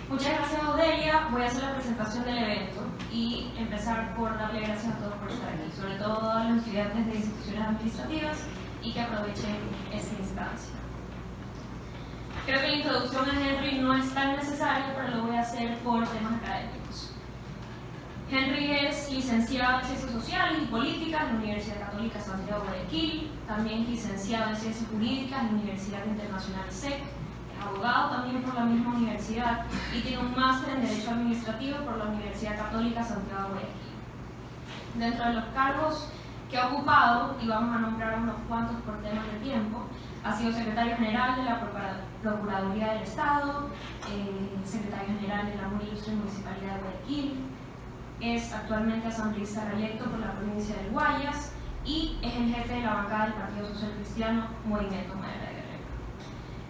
Muchas gracias, Odelia. Voy a hacer la presentación del evento y empezar por darle gracias a todos por estar aquí, sobre todo a los estudiantes de instituciones administrativas y que aprovechen esta instancia. Creo que la introducción a Henry no es tan necesaria, pero lo voy a hacer por temas académicos. Henry es licenciado en Ciencias Sociales y Políticas en la Universidad Católica Santiago de Guayaquil, también es licenciado en Ciencias Jurídicas en la Universidad Internacional SEC, es abogado también por la misma universidad y tiene un máster en Derecho Administrativo por la Universidad Católica Santiago de Guayaquil. Dentro de los cargos que ha ocupado, y vamos a nombrar unos cuantos por temas de tiempo, ha sido secretario general de la Procuraduría del Estado, secretario general de la muy ilustre Municipalidad de Guayaquil, es actualmente asambleísta reelecto por la provincia del Guayas y es el jefe de la bancada del Partido Social Cristiano Movimiento Madera de Guerrero.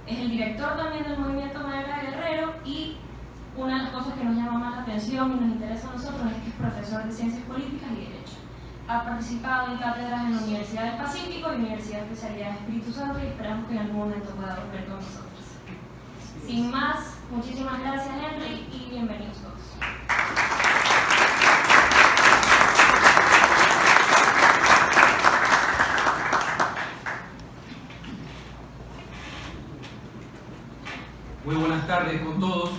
Es el director también del Movimiento Madera de Guerrero y una de las cosas que nos llama más la atención y nos interesa a nosotros es que es profesor de Ciencias Políticas y Derecho. Ha participado en cátedras en la Universidad del Pacífico y Universidad de Especialidad de Espíritu Santo y esperamos que en algún momento pueda volver con nosotros. Sin más, muchísimas gracias, Henry, y bienvenidos todos. Muy buenas tardes con todos.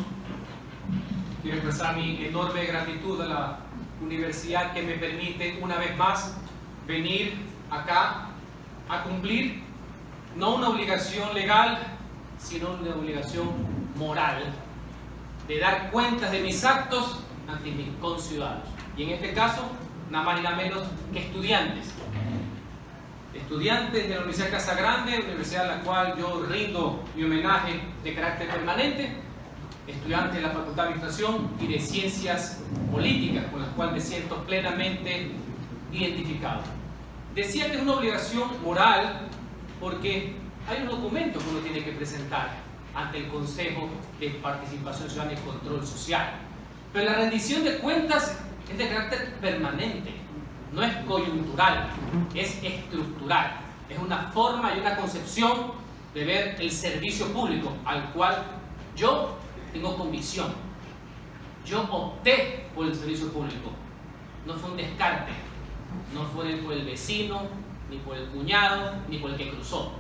Quiero expresar mi enorme gratitud a la universidad que me permite una vez más venir acá a cumplir no una obligación legal, sino una obligación moral de dar cuentas de mis actos ante mis conciudadanos. Y en este caso, nada más y nada menos que estudiantes de la Universidad Casa Grande, universidad a la cual yo rindo mi homenaje de carácter permanente, estudiantes de la Facultad de Administración y de Ciencias Políticas, con las cuales me siento plenamente identificado. Decía que es una obligación moral porque hay un documento que uno tiene que presentar ante el Consejo de Participación Ciudadana y Control Social. Pero la rendición de cuentas es de carácter permanente. No es coyuntural, es estructural. Es una forma y una concepción de ver el servicio público al cual yo tengo convicción. Yo opté por el servicio público. No fue un descarte. No fue por el vecino, ni por el cuñado, ni por el que cruzó.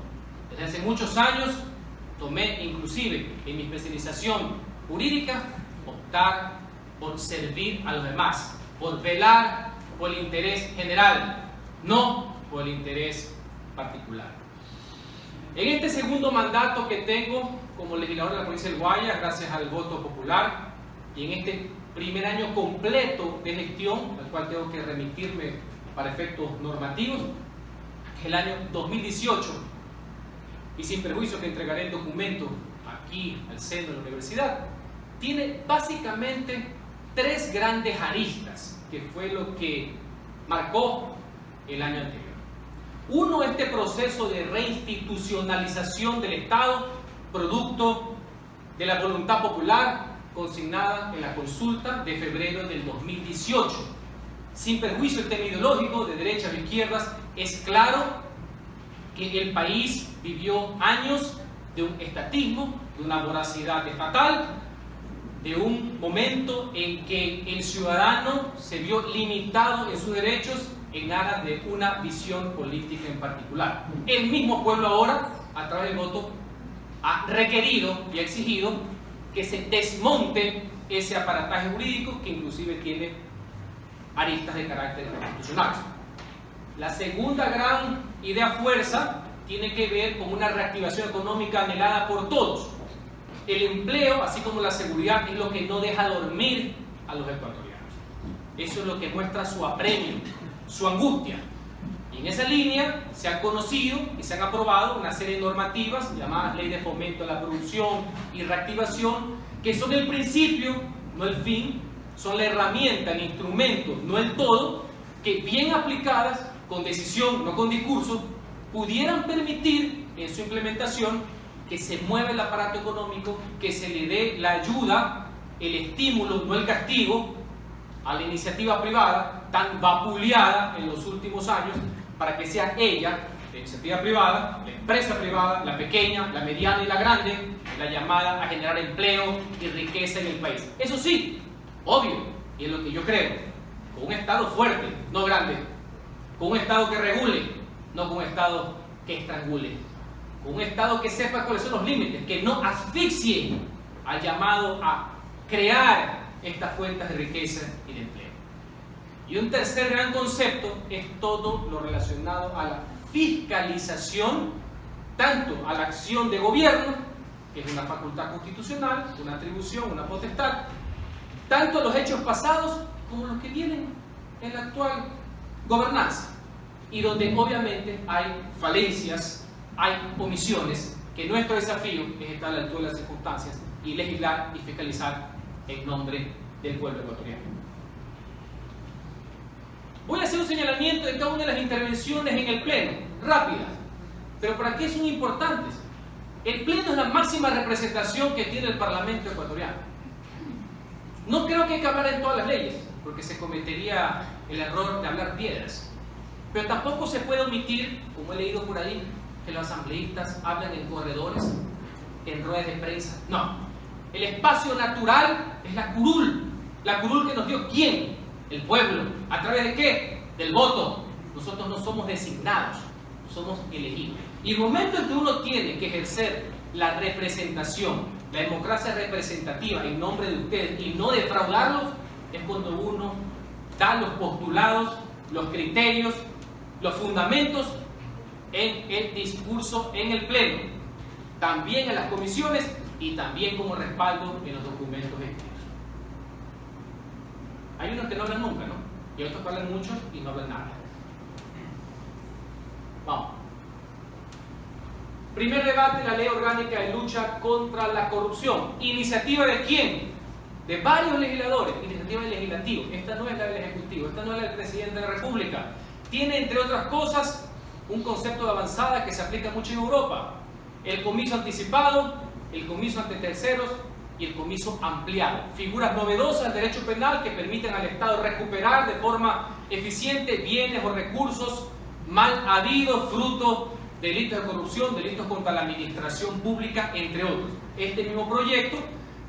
Desde hace muchos años tomé inclusive en mi especialización jurídica optar por servir a los demás, por velar por el interés general, no por el interés particular. En este segundo mandato que tengo como legislador de la provincia del Guayas, gracias al voto popular, y en este primer año completo de gestión, al cual tengo que remitirme para efectos normativos, el año 2018, y sin perjuicio que entregaré el documento aquí al seno de la universidad, tiene básicamente tres grandes aristas, que fue lo que marcó el año anterior. Uno, este proceso de reinstitucionalización del Estado, producto de la voluntad popular consignada en la consulta de febrero del 2018. Sin perjuicio del tema ideológico de derechas o izquierdas, es claro que el país vivió años de un estatismo, de una voracidad estatal, de un momento en que el ciudadano se vio limitado en sus derechos en aras de una visión política en particular. El mismo pueblo ahora, a través del voto, ha requerido y ha exigido que se desmonte ese aparataje jurídico que inclusive tiene aristas de carácter constitucional. La segunda gran idea fuerza tiene que ver con una reactivación económica anhelada por todos. El empleo, así como la seguridad, es lo que no deja dormir a los ecuatorianos. Eso es lo que muestra su apremio, su angustia. Y en esa línea se han conocido y se han aprobado una serie de normativas llamadas Ley de Fomento a la Producción y Reactivación, que son el principio, no el fin, son la herramienta, el instrumento, no el todo, que bien aplicadas, con decisión, no con discurso, pudieran permitir en su implementación que se mueva el aparato económico, que se le dé la ayuda, el estímulo, no el castigo, a la iniciativa privada tan vapuleada en los últimos años, para que sea ella la iniciativa privada, la empresa privada, la pequeña, la mediana y la grande, la llamada a generar empleo y riqueza en el país. Eso sí, obvio, y es lo que yo creo, con un Estado fuerte, no grande, con un Estado que regule, no con un Estado que estrangule, con un Estado que sepa cuáles son los límites, que no asfixie al llamado a crear estas fuentes de riqueza y de empleo. Y un tercer gran concepto es todo lo relacionado a la fiscalización, tanto a la acción de gobierno, que es una facultad constitucional, una atribución, una potestad, tanto a los hechos pasados como los que vienen en la actual gobernanza, y donde obviamente hay falencias, hay omisiones, que nuestro desafío es estar a la altura de las circunstancias y legislar y fiscalizar en nombre del pueblo ecuatoriano. Voy a hacer un señalamiento de cada una de las intervenciones en el Pleno, rápidas, pero ¿para qué son importantes? El Pleno es la máxima representación que tiene el Parlamento ecuatoriano. No creo que hay que hablar en todas las leyes, porque se cometería el error de hablar piedras. Pero tampoco se puede omitir, como he leído por ahí, que los asambleístas hablan en corredores, en ruedas de prensa. No. El espacio natural es la curul que nos dio ¿quién? El pueblo. ¿A través de qué? Del voto. Nosotros no somos designados, somos elegidos. Y el momento en que uno tiene que ejercer la representación, la democracia representativa en nombre de ustedes y no defraudarlos, es cuando uno da los postulados, los criterios, los fundamentos en el discurso en el Pleno, también en las comisiones y también como respaldo en los documentos escritos. Hay unos que no hablan nunca, ¿no? Y otros que hablan mucho y no hablan nada. Vamos. Primer debate, la ley orgánica de lucha contra la corrupción. ¿Iniciativa de quién? De varios legisladores. Iniciativa del legislativo. Esta no es la del ejecutivo, esta no es la del presidente de la República. Tiene, entre otras cosas, un concepto de avanzada que se aplica mucho en Europa. El comiso anticipado, el comiso ante terceros y el comiso ampliado. Figuras novedosas del derecho penal que permiten al Estado recuperar de forma eficiente bienes o recursos mal habidos, fruto de delitos de corrupción, delitos contra la administración pública, entre otros. Este mismo proyecto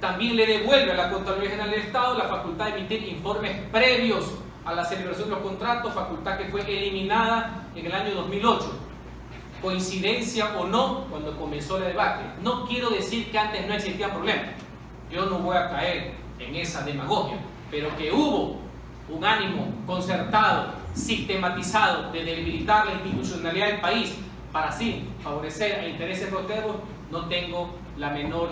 también le devuelve a la Contraloría General del Estado la facultad de emitir informes previos a la celebración de los contratos, facultad que fue eliminada en el año 2008. Coincidencia o no, cuando comenzó el debate. No quiero decir que antes no existían problemas. Yo no voy a caer en esa demagogia, pero que hubo un ánimo concertado, sistematizado de debilitar la institucionalidad del país para así favorecer a intereses protervos, no tengo la menor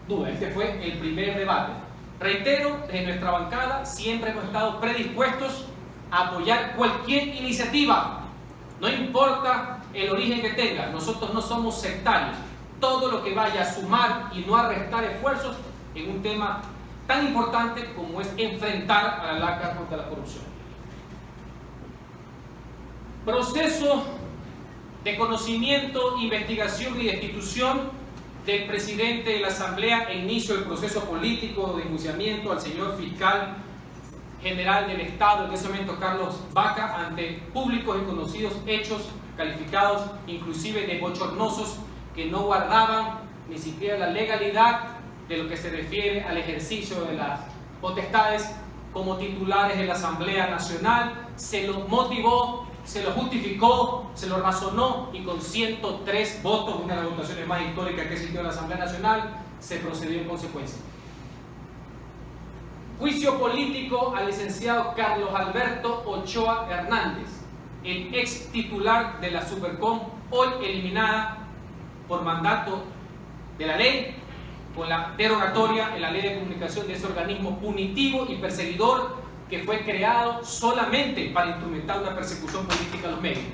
duda. Este fue el primer debate. Reitero, desde nuestra bancada siempre hemos estado predispuestos a apoyar cualquier iniciativa, no importa el origen que tenga. Nosotros no somos sectarios. Todo lo que vaya a sumar y no a restar esfuerzos en un tema tan importante como es enfrentar a la lacra contra la corrupción. Proceso de conocimiento, investigación y destitución del presidente de la Asamblea e inicio del proceso político de enjuiciamiento al señor fiscal general del Estado, en ese momento Carlos Vaca, ante públicos y conocidos hechos calificados inclusive de bochornosos que no guardaban ni siquiera la legalidad de lo que se refiere al ejercicio de las potestades como titulares de la Asamblea Nacional. Se lo motivó, se lo justificó, se lo razonó y con 103 votos, una de las votaciones más históricas que existió en la Asamblea Nacional, se procedió en consecuencia. Juicio político al licenciado Carlos Alberto Ochoa Hernández, el ex titular de la Supercom, hoy eliminada por mandato de la ley, con la derogatoria en la ley de comunicación de ese organismo punitivo y perseguidor que fue creado solamente para instrumentar una persecución política a los medios.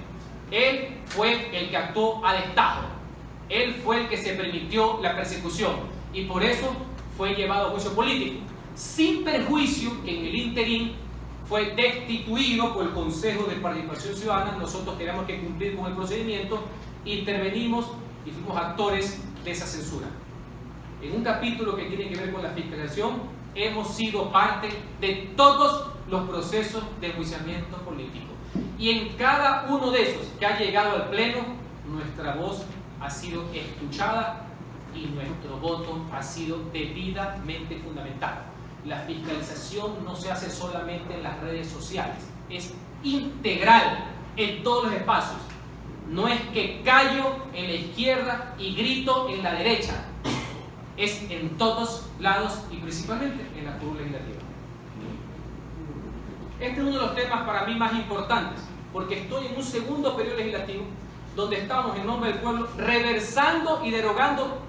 Él fue el que actuó a destajo, él fue el que se permitió la persecución y por eso fue llevado a juicio político, sin perjuicio que en el interín fue destituido por el Consejo de Participación Ciudadana. Nosotros teníamos que cumplir con el procedimiento, intervenimos y fuimos actores de esa censura. En un capítulo que tiene que ver con la fiscalización, hemos sido parte de todos los procesos de enjuiciamiento político. Y en cada uno de esos que ha llegado al Pleno, nuestra voz ha sido escuchada y nuestro voto ha sido debidamente fundamentado. La fiscalización no se hace solamente en las redes sociales, es integral en todos los espacios. No es que callo en la izquierda y grito en la derecha, es en todos lados y principalmente en la curul legislativa. Este es uno de los temas para mí más importantes, porque estoy en un segundo periodo legislativo donde estamos en nombre del pueblo reversando y derogando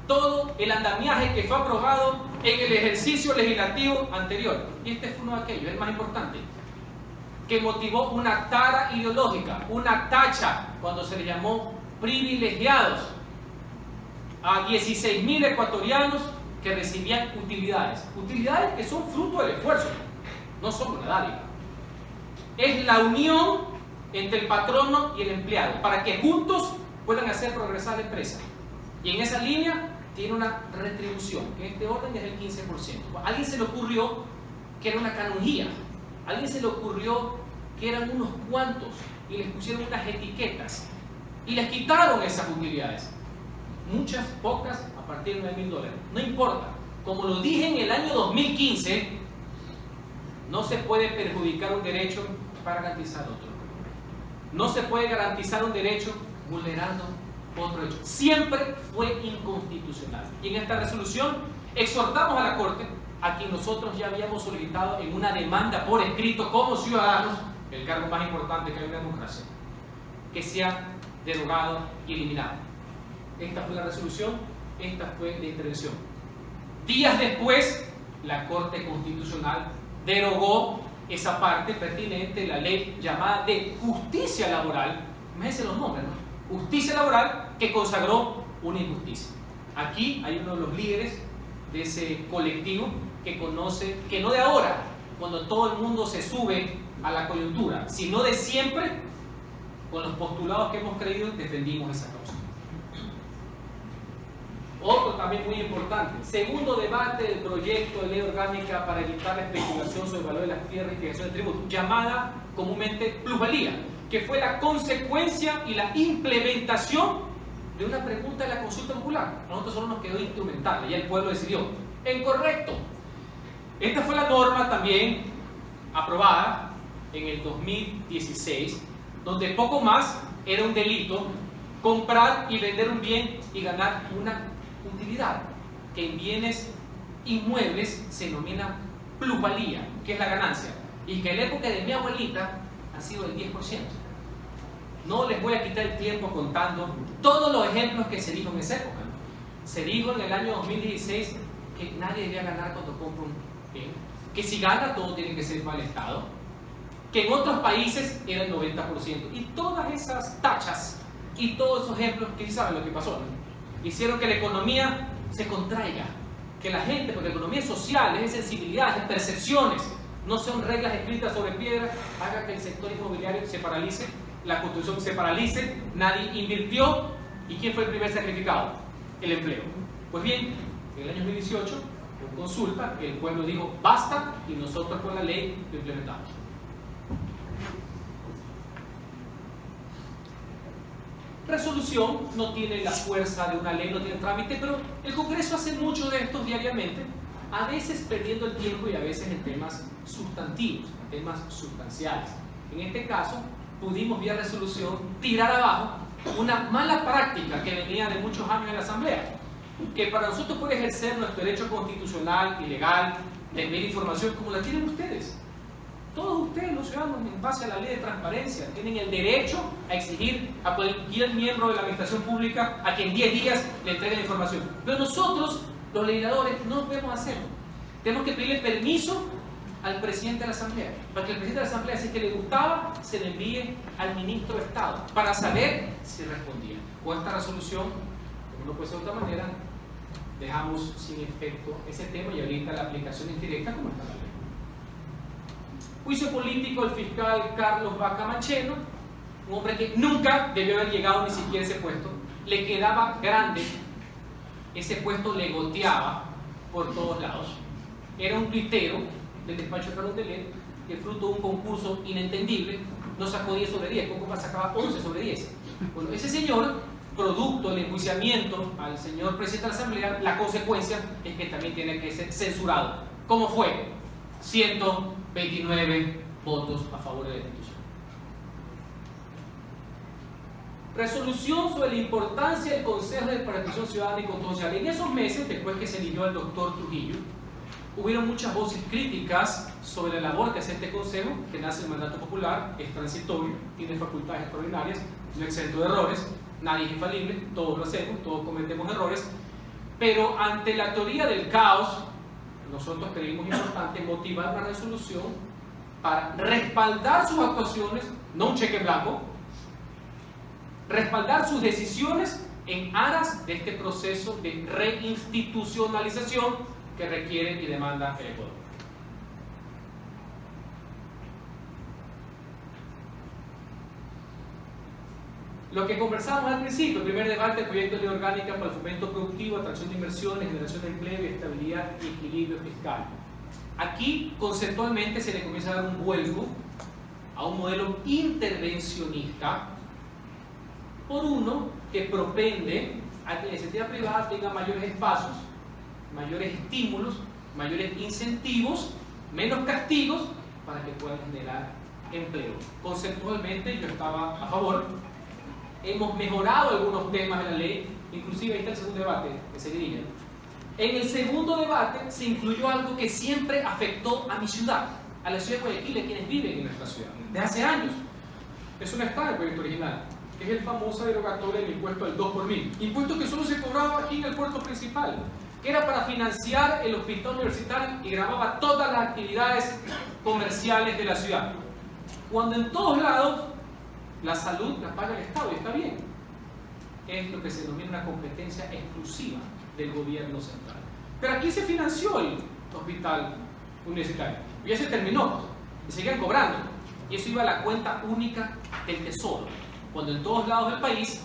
todo el andamiaje que fue aprobado en el ejercicio legislativo anterior. Y este fue uno de aquellos, el más importante, que motivó una tara ideológica, una tacha, cuando se le llamó privilegiados a 16.000 ecuatorianos que recibían utilidades. Utilidades que son fruto del esfuerzo, no son una dádiva. Es la unión entre el patrono y el empleado, para que juntos puedan hacer progresar la empresa. Y en esa línea tiene una retribución, que en este orden es del 15%. A alguien se le ocurrió que era una canonjía, a alguien se le ocurrió que eran unos cuantos y les pusieron unas etiquetas y les quitaron esas utilidades. Muchas, pocas, a partir de $9.000. No importa. Como lo dije en el año 2015, no se puede perjudicar un derecho para garantizar otro. No se puede garantizar un derecho vulnerando otro derecho. Siempre fue inconstitucional. Y en esta resolución exhortamos a la Corte, a quien nosotros ya habíamos solicitado en una demanda por escrito como ciudadanos, el cargo más importante que hay en la democracia, que sea derogado y eliminado. Esta fue la resolución, esta fue la intervención. Días después, la Corte Constitucional derogó esa parte pertinente de la ley llamada de justicia laboral. Imagínense los nombres, ¿no? Justicia laboral, que consagró una injusticia. Aquí hay uno de los líderes de ese colectivo que conoce, que no de ahora, cuando todo el mundo se sube a la coyuntura, sino de siempre, con los postulados que hemos creído, defendimos esa causa. Otro también muy importante, segundo debate del proyecto de ley orgánica para evitar la especulación sobre el valor de las tierras y fijación de tributos, llamada comúnmente plusvalía, que fue la consecuencia y la implementación de una pregunta de la consulta popular. A nosotros solo nos quedó instrumentarla, ya el pueblo decidió. En correcto. Esta fue la norma también aprobada en el 2016, donde poco más era un delito comprar y vender un bien y ganar una utilidad, que en bienes inmuebles se denomina plusvalía, que es la ganancia, y que en la época de mi abuelita ha sido del 10%. No les voy a quitar el tiempo contando todos los ejemplos que se dijo en esa época. Se dijo en el año 2016 que nadie debía ganar cuando compra un bien, que si gana todo tiene que ser para el Estado, que en otros países era el 90%, y todas esas tachas y todos esos ejemplos, que sí saben lo que pasó, ¿no? Hicieron que la economía se contraiga, que la gente, porque la economía es social, es de sensibilidad, es de percepciones, no son reglas escritas sobre piedra, haga que el sector inmobiliario se paralice, la construcción se paralice, nadie invirtió, ¿y quién fue el primer sacrificado? El empleo. Pues bien, en el año 2018, con consulta, el pueblo dijo basta y nosotros con la ley lo implementamos. Resolución no tiene la fuerza de una ley, no tiene trámite, pero el Congreso hace mucho de esto diariamente, a veces perdiendo el tiempo y a veces en temas sustantivos, en temas sustanciales. En este caso, pudimos vía resolución tirar abajo una mala práctica que venía de muchos años en la Asamblea, que para nosotros puede ejercer nuestro derecho constitucional y legal de pedir información como la tienen ustedes. Todos ustedes, los ciudadanos, en base a la ley de transparencia, tienen el derecho a exigir a cualquier miembro de la administración pública a que en 10 días le entregue la información. Pero nosotros, los legisladores, no podemos hacerlo. Tenemos que pedirle permiso al presidente de la Asamblea, para que el presidente de la Asamblea, si es que le gustaba, se le envíe al ministro de Estado, para saber si respondía. Con esta resolución, como no puede ser de otra manera, dejamos sin efecto ese tema y ahorita la aplicación indirecta como está la ley. Juicio político del fiscal Carlos Vaca Mancheno, un hombre que nunca debió haber llegado ni siquiera a ese puesto, le quedaba grande, ese puesto le goteaba por todos lados. Era un tuitero del despacho de Carondelet, que fruto de un concurso inentendible no sacó 10 sobre 10, poco más sacaba 11 sobre 10. Bueno, ese señor, producto del enjuiciamiento al señor presidente de la Asamblea, la consecuencia es que también tiene que ser censurado. ¿Cómo fue? 129 votos a favor de la institución. Resolución sobre la importancia del Consejo de Participación Ciudadana y Control Social. En esos meses, después que se eligió al doctor Trujillo, hubieron muchas voces críticas sobre la labor que hace este Consejo, que nace del mandato popular, es transitorio, tiene facultades extraordinarias, no exento de errores, nadie es infalible, todos lo hacemos, todos cometemos errores, pero ante la teoría del caos, nosotros creímos importante motivar una resolución para respaldar sus actuaciones, no un cheque en blanco, respaldar sus decisiones en aras de este proceso de reinstitucionalización que requiere y demanda el Ecuador. Lo que conversamos al principio, el primer debate, el proyecto de ley orgánica para el fomento productivo, atracción de inversiones, generación de empleo y estabilidad y equilibrio fiscal. Aquí, conceptualmente, se le comienza a dar un vuelco a un modelo intervencionista por uno que propende a que la iniciativa privada tenga mayores espacios, mayores estímulos, mayores incentivos, menos castigos para que puedan generar empleo. Conceptualmente yo estaba a favor. Hemos mejorado algunos temas de la ley, inclusive ahí está el segundo debate que se dirige. En el segundo debate se incluyó algo que siempre afectó a mi ciudad, a la ciudad de Guayaquil, a quienes viven en nuestra ciudad, de hace años. Eso no está en el proyecto original, que es el famoso derogatorio del impuesto del 2 por 1000. Impuesto que solo se cobraba aquí en el puerto principal, que era para financiar el hospital universitario y grababa todas las actividades comerciales de la ciudad. Cuando en todos lados la salud la paga el Estado y está bien. Es lo que se denomina una competencia exclusiva del gobierno central. Pero aquí se financió el hospital universitario y ya se terminó y seguían cobrando. Y eso iba a la cuenta única del Tesoro, cuando en todos lados del país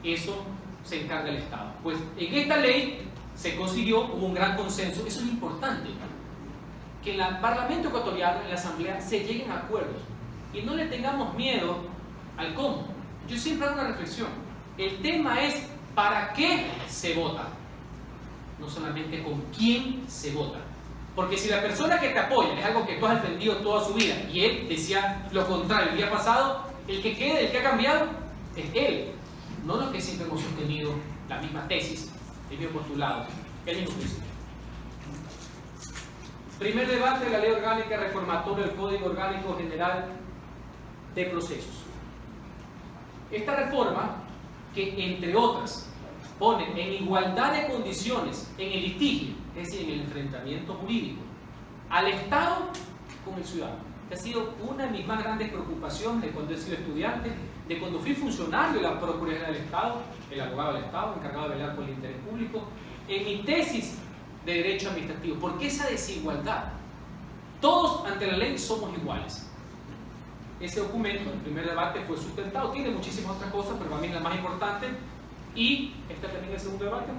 eso se encarga el Estado. Pues en esta ley se consiguió, hubo un gran consenso. Eso es importante, que en el Parlamento ecuatoriano, en la Asamblea, se lleguen a acuerdos y no le tengamos miedo al cómo. Yo siempre hago una reflexión. El tema es ¿para qué se vota? No solamente con quién se vota. Porque si la persona que te apoya es algo que tú has defendido toda su vida y él decía lo contrario el día pasado, el que queda, el que ha cambiado, es él. No los que siempre hemos sostenido la misma tesis, el mismo postulado, el mismo principio. Primer debate de la ley orgánica reformatoria del Código Orgánico General de Procesos. Esta reforma, que entre otras pone en igualdad de condiciones en el litigio, es decir, en el enfrentamiento jurídico, al Estado con el ciudadano, que ha sido una de mis más grandes preocupaciones de cuando he sido estudiante, de cuando fui funcionario de la Procuraduría del Estado, el abogado del Estado, encargado de velar por el interés público, en mi tesis de Derecho Administrativo. ¿Por qué esa desigualdad? Todos ante la ley somos iguales. Ese documento, el primer debate, fue sustentado, tiene muchísimas otras cosas, pero para mí la más importante, y este también el segundo debate,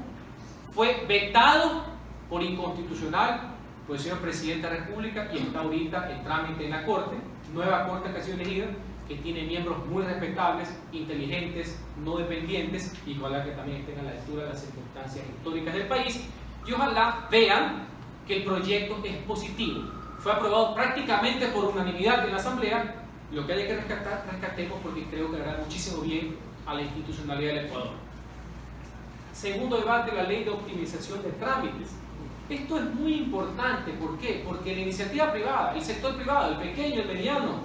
fue vetado por inconstitucional por el señor Presidente de la República y está ahorita en trámite en la Corte, nueva Corte que ha sido elegida, que tiene miembros muy respetables, inteligentes, no dependientes, y ojalá que también estén a la altura de las circunstancias históricas del país, y ojalá vean que el proyecto es positivo. Fue aprobado prácticamente por unanimidad en la Asamblea. Lo que haya que rescatar, rescatemos, porque creo que hará muchísimo bien a la institucionalidad del Ecuador. Segundo debate, la ley de optimización de trámites. Esto es muy importante. ¿Por qué? Porque la iniciativa privada, el sector privado, el pequeño, el mediano,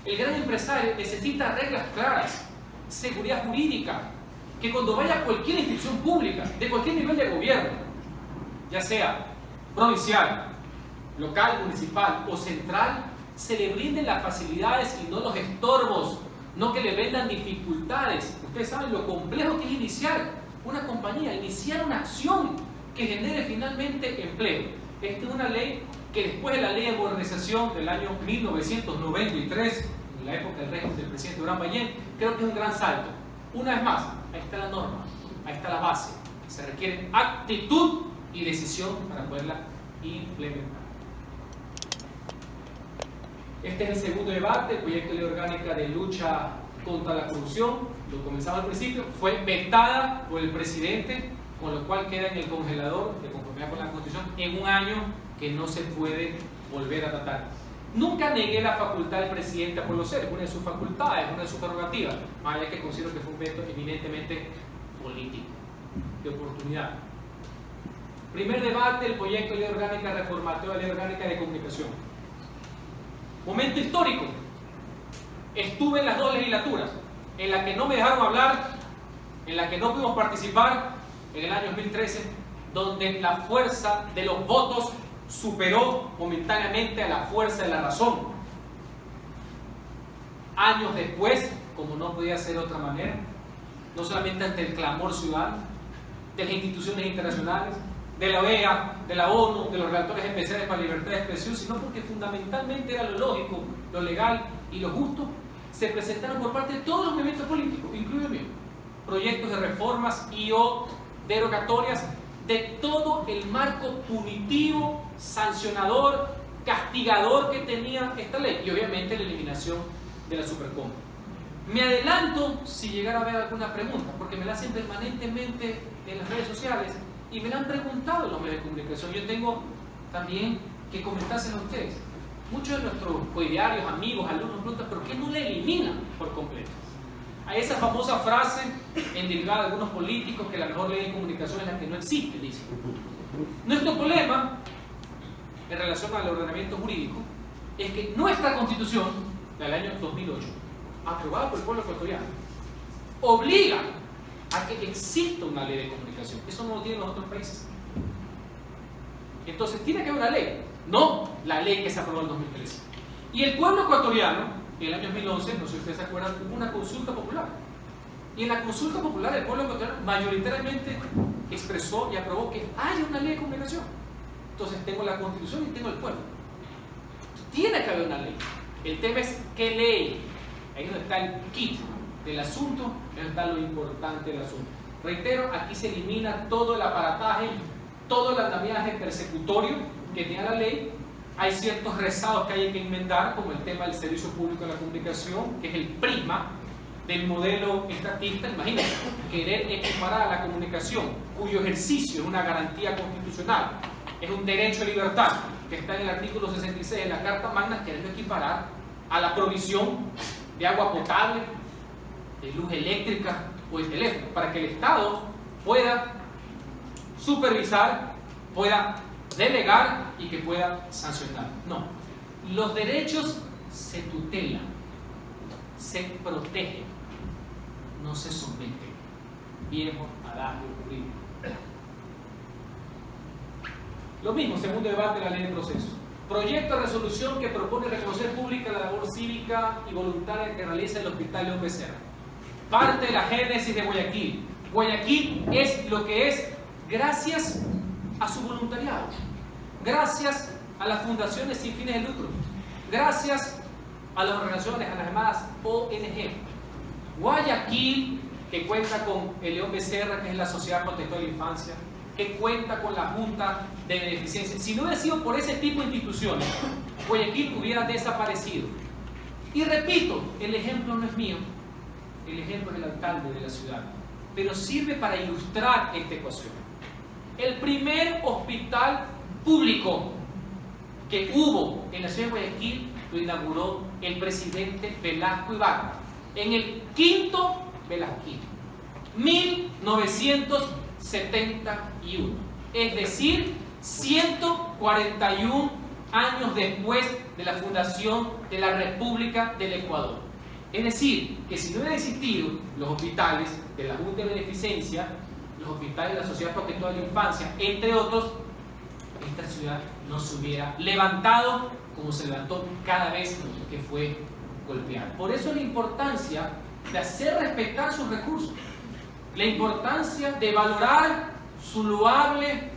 el gran empresario necesita reglas claras, seguridad jurídica, que cuando vaya a cualquier institución pública, de cualquier nivel de gobierno, ya sea provincial, local, municipal o central, se le brinden las facilidades y no los estorbos, no que le vendan dificultades. Ustedes saben lo complejo que es iniciar una compañía, iniciar una acción que genere finalmente empleo. Esta es una ley que después de la ley de modernización del año 1993, en la época del régimen del presidente Durán Ballén, creo que es un gran salto. Una vez más, ahí está la norma, ahí está la base. Se requiere actitud y decisión para poderla implementar. Este es el segundo debate, el proyecto de ley orgánica de lucha contra la corrupción. lo comenzaba al principio, fue vetada por el presidente, con lo cual queda en el congelador, de conformidad con la Constitución, en un año que no se puede volver a tratar. Nunca negué la facultad del presidente a Pueblo Ser, es una de sus facultades, una de sus prerrogativas, más allá que considero que fue un veto eminentemente político, de oportunidad. Primer debate, el proyecto de ley orgánica reformatoria de la ley orgánica de comunicación. Momento histórico. Estuve en las dos legislaturas, en la que no me dejaron hablar, en la que no pudimos participar, en el año 2013, donde la fuerza de los votos superó momentáneamente a la fuerza de la razón. Años después, como no podía ser de otra manera, no solamente ante el clamor ciudadano, de las instituciones internacionales, de la OEA, de la ONU, de los relatores especiales para la libertad de expresión, sino porque fundamentalmente era lo lógico, lo legal y lo justo, se presentaron por parte de todos los movimientos políticos, incluido el mío, proyectos de reformas y o derogatorias de todo el marco punitivo, sancionador, castigador que tenía esta ley, y obviamente la eliminación de la Supercom. Me adelanto si llegara a haber alguna pregunta, porque me la hacen permanentemente en las redes sociales y me la han preguntado en los medios de comunicación. Yo tengo también que comentárselo a ustedes. Muchos de nuestros coidearios, amigos, alumnos preguntan, ¿pero qué no la eliminan por completo? Hay esa famosa frase endilgada de algunos políticos que la mejor ley de comunicación es la que no existe, dicen. Nuestro problema en relación al ordenamiento jurídico es que nuestra Constitución del año 2008, aprobada por el pueblo ecuatoriano, obliga a que exista una ley de comunicación. Eso no lo tienen los otros países. Entonces tiene que haber una ley, no la ley que se aprobó en 2013. Y el pueblo ecuatoriano, en el año 2011, no sé si ustedes se acuerdan, hubo una consulta popular. Y en la consulta popular el pueblo ecuatoriano mayoritariamente expresó y aprobó que haya una ley de comunicación. Entonces tengo la Constitución y tengo el pueblo. Tiene que haber una ley. El tema es qué ley. Ahí es donde está el kit del asunto, ahí es donde está lo importante del asunto. Reitero, aquí se elimina todo el aparataje, todo el andamiaje persecutorio que tiene la ley. Hay ciertos rezados que hay que enmendar, como el tema del servicio público de la comunicación, que es el prisma del modelo estatista. Imagínense, querer equiparar a la comunicación, cuyo ejercicio es una garantía constitucional, es un derecho a libertad, que está en el artículo 66 de la Carta Magna, quererlo equiparar a la provisión de agua potable, de luz eléctrica o de teléfono, para que el Estado pueda supervisar, pueda delegar y que pueda sancionar. No, los derechos se tutelan, se protegen, no se someten. Viejo adagio jurídico. Lo mismo, segundo debate de la ley de proceso. Proyecto de resolución que propone reconocer pública la labor cívica y voluntaria que realiza el Hospital León Becerra. Parte de la génesis de Guayaquil. Guayaquil es lo que es gracias a su voluntariado, gracias a las fundaciones sin fines de lucro, gracias a las organizaciones, a las llamadas ONG. Guayaquil, que cuenta con el León Becerra, que es la Sociedad Protectora de la Infancia, que cuenta con la Junta de Beneficencia. Si no hubiera sido por ese tipo de instituciones, Guayaquil hubiera desaparecido. Y repito, el ejemplo no es mío, el ejemplo es del alcalde de la ciudad, pero sirve para ilustrar esta ecuación. El primer hospital público que hubo en la ciudad de Guayaquil lo inauguró el presidente Velasco Ibarra en el quinto Velasquino, 1971, es decir, 141 años después de la fundación de la República del Ecuador. Es decir, que si no hubieran existido los hospitales de la Junta de Beneficencia, los hospitales de la Sociedad Protectora de la Infancia, entre otros, esta ciudad no se hubiera levantado como se levantó cada vez que fue golpeada. Por eso la importancia de hacer respetar sus recursos, la importancia de valorar su loable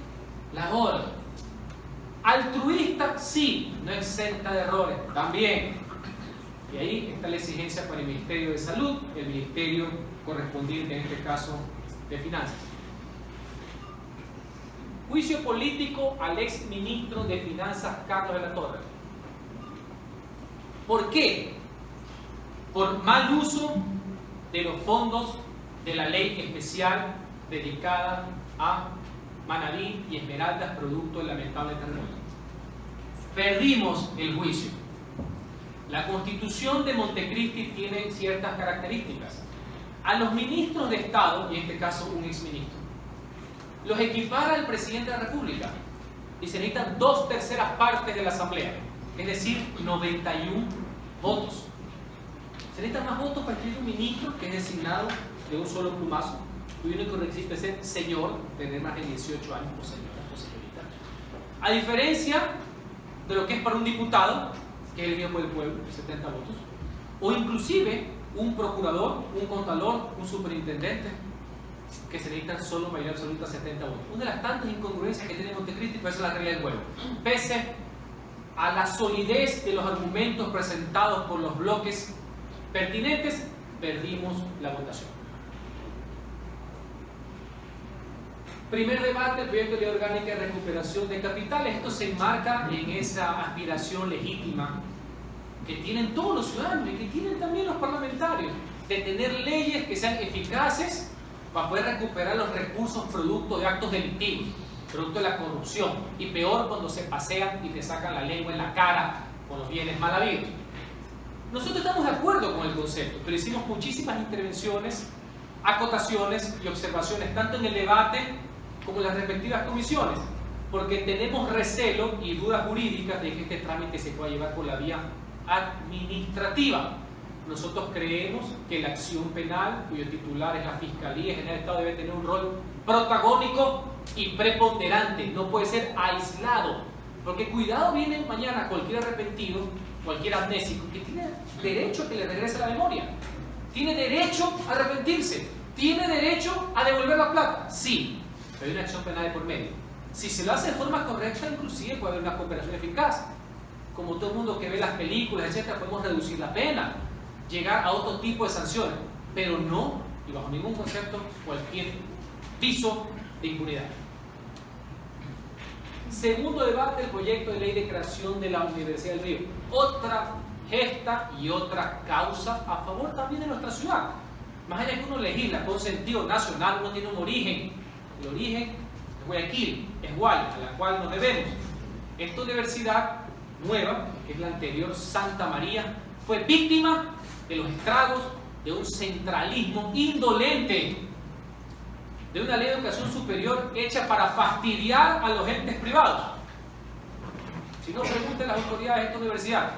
labor. Altruista, sí, no exenta de errores, también. Y ahí está la exigencia para el Ministerio de Salud, el Ministerio correspondiente, en este caso, de Finanzas. Juicio político al ex ministro de Finanzas, Carlos de la Torre. ¿Por qué? Por mal uso de los fondos de la ley especial dedicada a Manabí y Esmeraldas, producto del lamentable terremoto. Perdimos el juicio. La Constitución de Montecristi tiene ciertas características. A los ministros de Estado, y en este caso un exministro, los equipara el presidente de la República y se necesitan 2/3 partes de la Asamblea, es decir, 91 votos. Se necesitan más votos para escribir un ministro que es designado de un solo plumazo, cuyo único requisito es ser señor, tener más de 18 años o señora o señorita. A diferencia de lo que es para un diputado, que es elegido por el pueblo, 70 votos, o inclusive un procurador, un contador, un superintendente, que se necesitan solo mayoría absoluta 70 votos. Una de las tantas incongruencias que tiene Montecristi, pues es la regla del juego. Pese a la solidez de los argumentos presentados por los bloques pertinentes, perdimos la votación. Primer debate, el proyecto de ley orgánica de recuperación de capitales. Esto se enmarca en esa aspiración legítima que tienen todos los ciudadanos y que tienen también los parlamentarios, de tener leyes que sean eficaces para poder recuperar los recursos producto de actos delictivos, producto de la corrupción, y peor cuando se pasean y te sacan la lengua en la cara con los bienes mal habidos. Nosotros estamos de acuerdo con el concepto, pero hicimos muchísimas intervenciones, acotaciones y observaciones, tanto en el debate como en las respectivas comisiones, porque tenemos recelo y dudas jurídicas de que este trámite se pueda llevar por la vía administrativa. Nosotros creemos que la acción penal, cuyo titular es la Fiscalía General del Estado, debe tener un rol protagónico y preponderante, no puede ser aislado, porque cuidado, viene mañana cualquier arrepentido, cualquier amnésico, que tiene derecho a que le regrese la memoria, tiene derecho a arrepentirse, tiene derecho a devolver la plata, sí, pero hay una acción penal de por medio. Si se lo hace de forma correcta, inclusive puede haber una cooperación eficaz. Como todo el mundo que ve las películas, etc., podemos reducir la pena, llegar a otro tipo de sanciones, pero no, y bajo ningún concepto, cualquier piso de impunidad. Segundo debate, el proyecto de ley de creación de la Universidad del Río. Otra gesta y otra causa a favor también de nuestra ciudad. Más allá de que uno legisla con sentido nacional, uno tiene un origen. El origen es Guayaquil, es Guaya, a la cual nos debemos. Esta universidad nueva, que es la anterior Santa María, fue víctima de los estragos de un centralismo indolente, de una ley de educación superior hecha para fastidiar a los entes privados. Si no, pregunten las autoridades de esta universidad,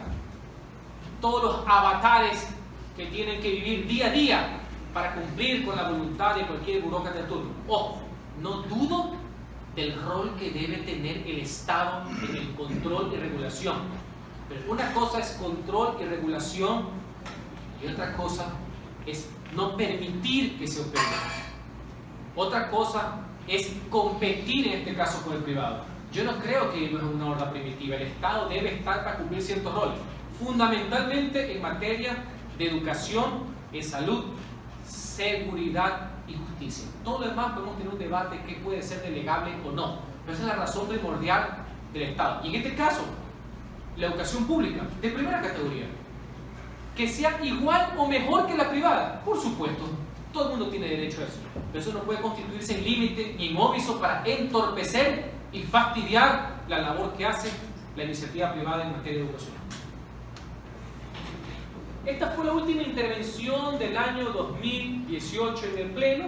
todos los avatares que tienen que vivir día a día para cumplir con la voluntad de cualquier burócrata de turno. Ojo, no dudo del rol que debe tener el Estado en el control y regulación, pero una cosa es control y regulación y otra cosa es no permitir que se opere. Otra cosa es competir, en este caso, con el privado. Yo no creo que no es una horda primitiva. El Estado debe estar para cumplir ciertos roles, fundamentalmente en materia de educación, en salud, seguridad y justicia. Todo lo demás podemos tener un debate que puede ser delegable o no, pero esa es la razón primordial del Estado. Y en este caso, la educación pública de primera categoría, que sea igual o mejor que la privada, por supuesto, todo el mundo tiene derecho a eso, pero eso no puede constituirse en límite ni en óbiso para entorpecer y fastidiar la labor que hace la iniciativa privada en materia de educación. Esta fue la última intervención del año 2018 en el Pleno.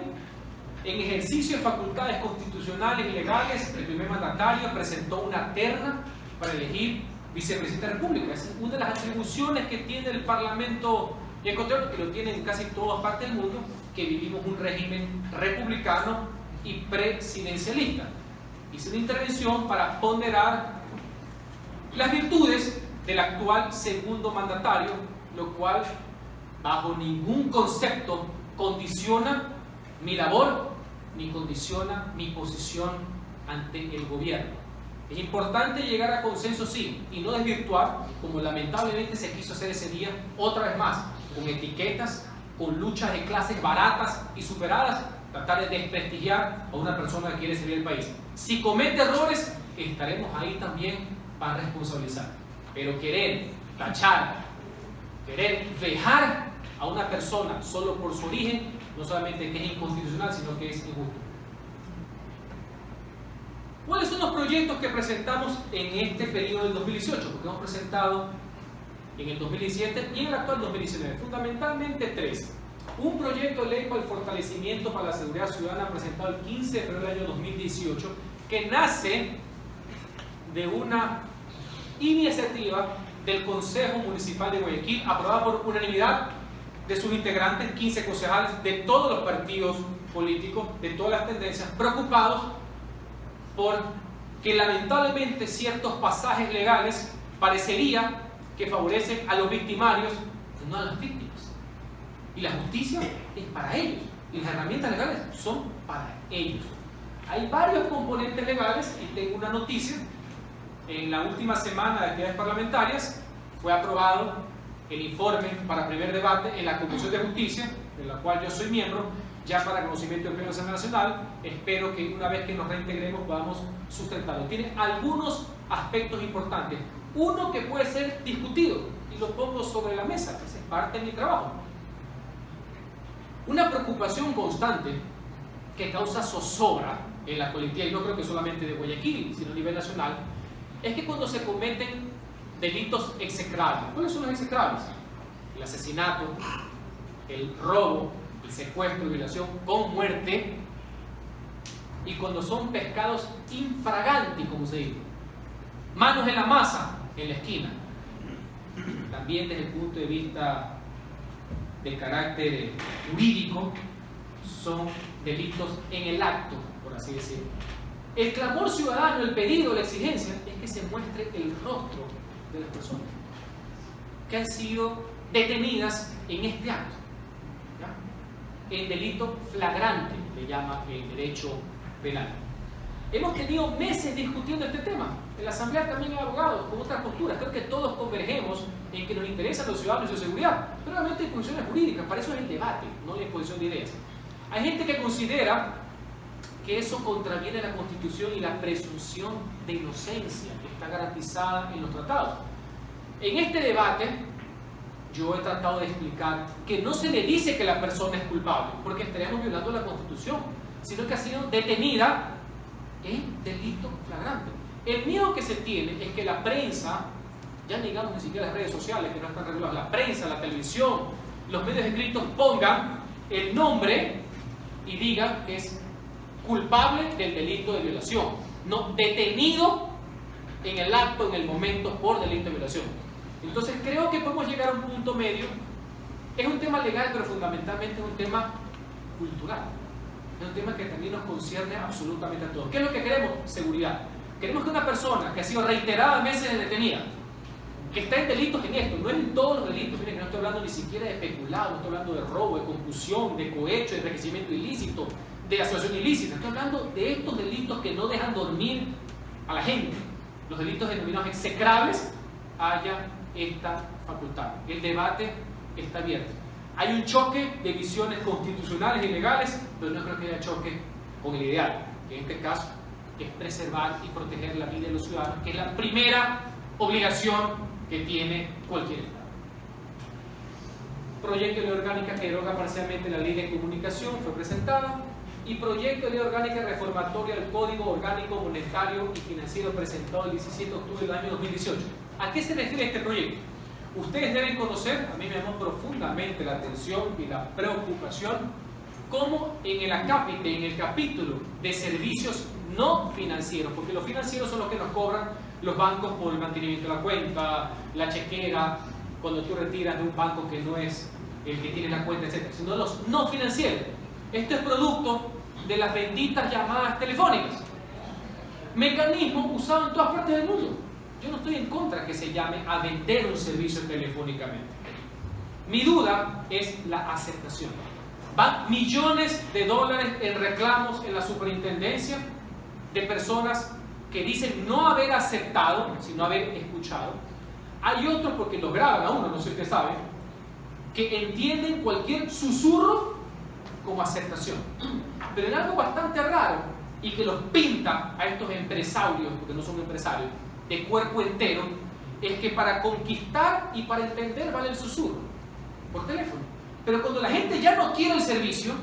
En ejercicio de facultades constitucionales y legales, el primer mandatario presentó una terna para elegir vicepresidente de la República. Es una de las atribuciones que tiene el Parlamento ecuatoriano, que lo tiene en casi todas partes del mundo, que vivimos un régimen republicano y presidencialista. Hice una intervención para ponderar las virtudes del actual segundo mandatario, lo cual bajo ningún concepto condiciona mi labor ni condiciona mi posición ante el gobierno. Es importante llegar a consenso, sí, y no desvirtuar, como lamentablemente se quiso hacer ese día, otra vez más, con etiquetas, con luchas de clases baratas y superadas, tratar de desprestigiar a una persona que quiere servir al país. Si comete errores, estaremos ahí también para responsabilizar. Pero querer tachar, querer vejar a una persona solo por su origen, no solamente que es inconstitucional, sino que es injusto. ¿Cuáles son los proyectos que presentamos en este periodo del 2018? Porque hemos presentado en el 2017 y en el actual 2019. Fundamentalmente tres. Un proyecto de ley para el fortalecimiento para la seguridad ciudadana presentado el 15 de febrero del año 2018, que nace de una iniciativa del Consejo Municipal de Guayaquil, aprobada por unanimidad de sus integrantes, 15 concejales de todos los partidos políticos, de todas las tendencias, preocupados por que lamentablemente ciertos pasajes legales parecería que favorecen a los victimarios y no a las víctimas. Y la justicia es para ellos, y las herramientas legales son para ellos. Hay varios componentes legales, y tengo una noticia. En la última semana de actividades parlamentarias fue aprobado el informe para primer debate en la Comisión de Justicia, de la cual yo soy miembro, ya para conocimiento del Pleno de la Asamblea Nacional. Espero que una vez que nos reintegremos podamos sustentarlo. Tiene algunos aspectos importantes. Uno que puede ser discutido, y lo pongo sobre la mesa, es parte de mi trabajo. Una preocupación constante que causa zozobra en la colectividad, y no creo que solamente de Guayaquil, sino a nivel nacional, es que cuando se cometen delitos execrables. ¿Cuáles son los execrables? El asesinato, el robo, el secuestro y violación con muerte, y cuando son pescados infraganti, como se dice, manos en la masa, en la esquina. También desde el punto de vista de carácter jurídico, son delitos en el acto, por así decirlo. El clamor ciudadano, el pedido, la exigencia, es que se muestre el rostro de las personas que han sido detenidas en este acto, ¿ya? El delito flagrante, le llama el derecho penal. Hemos tenido meses discutiendo este tema. En la Asamblea también hay abogados con otras posturas. Creo que todos convergemos en que nos interesan los ciudadanos y su seguridad, pero realmente hay posiciones jurídicas. Para eso es el debate, no la exposición de ideas. Hay gente que considera que eso contraviene la Constitución y la presunción de inocencia que está garantizada en los tratados. En este debate yo he tratado de explicar que no se le dice que la persona es culpable, porque estaríamos violando la Constitución, sino que ha sido detenida en delito flagrante. El miedo que se tiene es que la prensa, ya ni digamos ni siquiera las redes sociales que no están reguladas, la prensa, la televisión, los medios escritos pongan el nombre y digan que es culpable del delito de violación, no detenido en el acto, en el momento, por delito de violación. Entonces creo que podemos llegar a un punto medio. Es un tema legal, pero fundamentalmente es un tema cultural. Es un tema que también nos concierne absolutamente a todos. ¿Qué es lo que queremos? Seguridad. Queremos que una persona que ha sido reiteradas veces detenida, que está en delitos en esto, no es en todos los delitos, miren que no estoy hablando ni siquiera de peculado, no estoy hablando de robo, de concusión, de cohecho, de enriquecimiento ilícito, de asociación ilícita, estoy hablando de estos delitos que no dejan dormir a la gente, los delitos denominados execrables, haya esta facultad. El debate está abierto. Hay un choque de visiones constitucionales y legales, pero no creo que haya choque con el ideal, que en este caso es preservar y proteger la vida de los ciudadanos, que es la primera obligación que tiene cualquier Estado. Proyecto de ley orgánica que deroga parcialmente la ley de comunicación fue presentado, y proyecto de ley orgánica reformatoria al Código Orgánico Monetario y Financiero presentado el 17 de octubre del año 2018. ¿A qué se refiere este proyecto? Ustedes deben conocer, a mí me llamó profundamente la atención y la preocupación, cómo en el acápite, en el capítulo de servicios no financieros, porque los financieros son los que nos cobran los bancos por el mantenimiento de la cuenta, la chequera, cuando tú retiras de un banco que no es el que tiene la cuenta, etc., sino los no financieros. Esto es producto de las benditas llamadas telefónicas, mecanismo usado en todas partes del mundo. Yo no estoy en contra que se llame a vender un servicio telefónicamente. Mi duda es la aceptación. Van millones de dólares en reclamos en la superintendencia de personas que dicen no haber aceptado, sino haber escuchado. Hay otros, porque los graban a uno, no sé si usted sabe, que entienden cualquier susurro como aceptación. Pero en algo bastante raro, y que los pinta a estos empresarios, porque no son empresarios, de cuerpo entero, es que para conquistar y para entender vale el susurro por teléfono. Pero cuando la gente ya no quiere el servicio,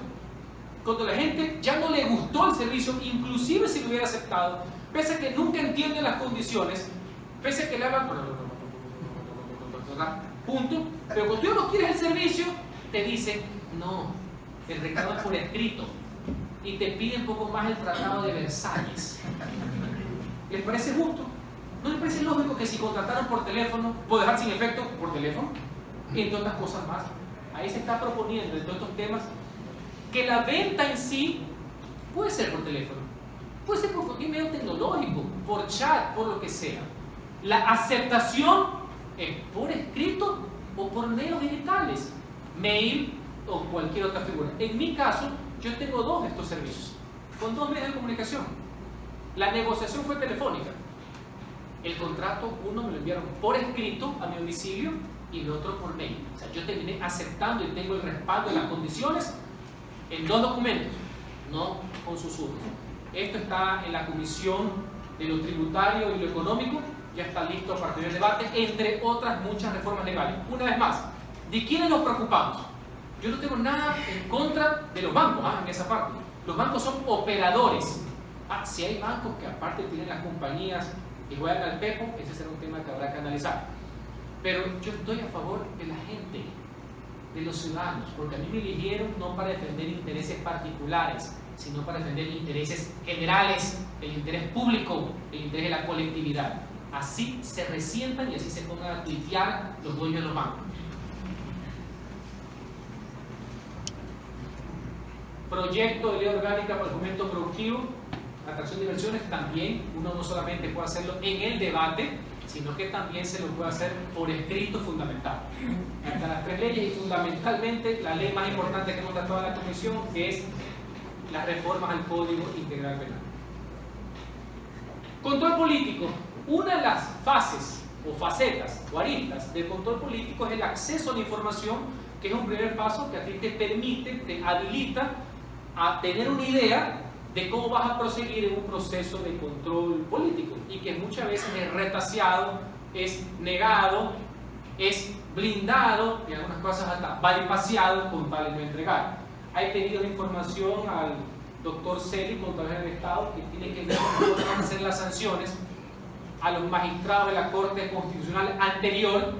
cuando la gente ya no le gustó el servicio, inclusive si lo hubiera aceptado, pese a que nunca entiende las condiciones, pese a que le hablan punto, pero cuando tú no quieres el servicio, te dicen, no, el recado es por escrito, y te piden un poco más el Tratado de Versalles. ¿Les parece justo? ¿No les parece lógico que si contrataron por teléfono, puedo dejar sin efecto por teléfono? Y entre otras cosas más. Ahí se está proponiendo, entre otros temas, que la venta en sí puede ser por teléfono, puede ser por cualquier medio tecnológico, por chat, por lo que sea. La aceptación es por escrito o por medios digitales, mail o cualquier otra figura. En mi caso, yo tengo dos de estos servicios, con dos medios de comunicación. La negociación fue telefónica. El contrato, uno me lo enviaron por escrito a mi domicilio y el otro por mail. O sea, yo terminé aceptando y tengo el respaldo de las condiciones en dos documentos, no con susurros. Esto está en la Comisión de lo Tributario y lo Económico, ya está listo para tener debate, entre otras muchas reformas legales. Una vez más, ¿de quiénes nos preocupamos? Yo no tengo nada en contra de los bancos, en esa parte. Los bancos son operadores. Si hay bancos que aparte tienen las compañías y juegan al pepo, ese será un tema que habrá que analizar. Pero yo estoy a favor de la gente, de los ciudadanos, porque a mí me eligieron no para defender intereses particulares, sino para defender intereses generales, el interés público, el interés de la colectividad. Así se resientan y así se pongan a tuitear los dueños de los bancos. Proyecto de ley orgánica para el fomento productivo, atracción de inversiones, también uno no solamente puede hacerlo en el debate, sino que también se lo puede hacer por escrito fundamentado. Hasta las tres leyes y fundamentalmente la ley más importante que hemos tratado en la comisión, que es las reformas al Código Integral Penal. Control político. Una de las fases o facetas o aristas del control político es el acceso a la información, que es un primer paso que a ti te permite, te habilita a tener una idea de cómo vas a proseguir en un proceso de control político y que muchas veces es retaseado, es negado, es blindado y algunas cosas hasta bypaseado con tal de no entregar. Hay pedidos de información al doctor Celi, contador del Estado, que tiene que ver cómo van a ser las sanciones a los magistrados de la Corte Constitucional anterior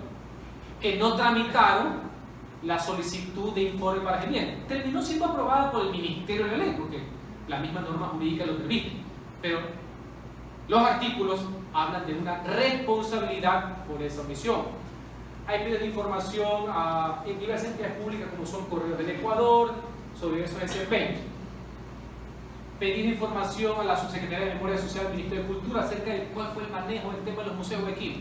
que no tramitaron la solicitud de informe para genial. Terminó siendo aprobada por el Ministerio de la Ley, porque la misma norma jurídica lo permite, pero los artículos hablan de una responsabilidad por esa omisión. Hay pedidos de información en diversas entidades públicas como son Correos del Ecuador sobre esos desempeños. Pedir información a la Subsecretaría de Memoria Social del Ministerio de Cultura acerca de cuál fue el manejo del tema de los museos de Quito.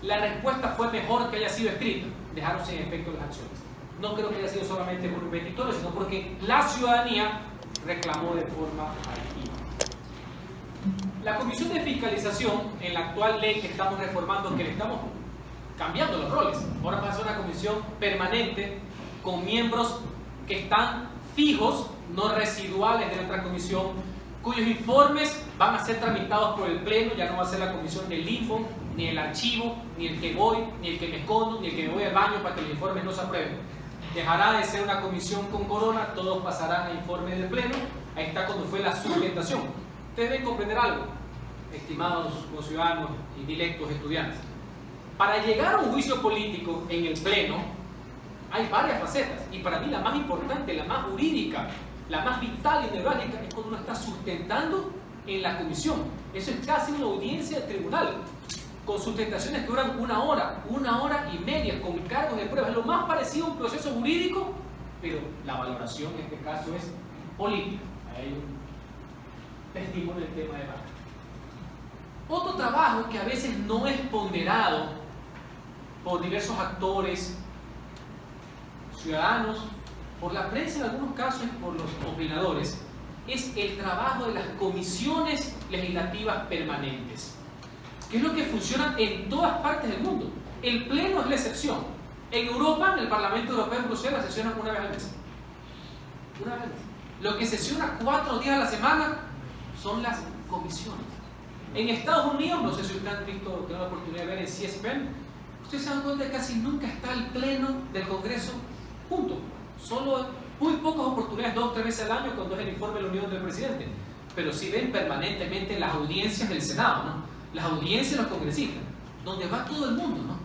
La respuesta fue mejor que haya sido escrita, dejaron sin efecto las acciones. No creo que haya sido solamente por un petitorio, sino porque la ciudadanía reclamó de forma activa. La Comisión de Fiscalización, en la actual ley que estamos reformando, que le estamos cambiando los roles, ahora va a ser una comisión permanente con miembros que están fijos, no residuales de nuestra comisión, cuyos informes van a ser tramitados por el Pleno. Ya no va a ser la comisión del info, ni el archivo, ni el que voy, ni el que me escondo, ni el que me voy al baño para que los informes no se aprueben. Dejará de ser una comisión con corona, todos pasarán a informes del Pleno. Ahí está cuando fue la sustentación. Ustedes deben comprender algo, estimados conciudadanos y directos estudiantes. Para llegar a un juicio político en el Pleno, hay varias facetas, y para mí la más importante, la más jurídica, la más vital y neurálgica es cuando uno está sustentando en la comisión. Eso es casi una audiencia de tribunal, con sustentaciones que duran una hora y media, con cargos de pruebas. Es lo más parecido a un proceso jurídico, pero la valoración en este caso es política. Hay un testimonio del tema de debate. Otro trabajo que a veces no es ponderado por diversos actores, ciudadanos, por la prensa en algunos casos y por los opinadores, es el trabajo de las comisiones legislativas permanentes, que es lo que funciona en todas partes del mundo. El Pleno es la excepción. En Europa, en el Parlamento Europeo en Bruselas, sesiona una vez al mes. Una vez al mes. Lo que sesiona 4 días a la semana son las comisiones. En Estados Unidos, no sé si ustedes han visto, tienen la oportunidad de ver en C-SPAN, ustedes se dan cuenta de que casi nunca está el Pleno del Congreso junto. Solo muy pocas oportunidades, 2 o 3 veces al año, cuando es el informe de la Unión del Presidente. Pero sí ven permanentemente las audiencias del Senado, ¿no? Las audiencias de los congresistas, donde va todo el mundo, ¿no?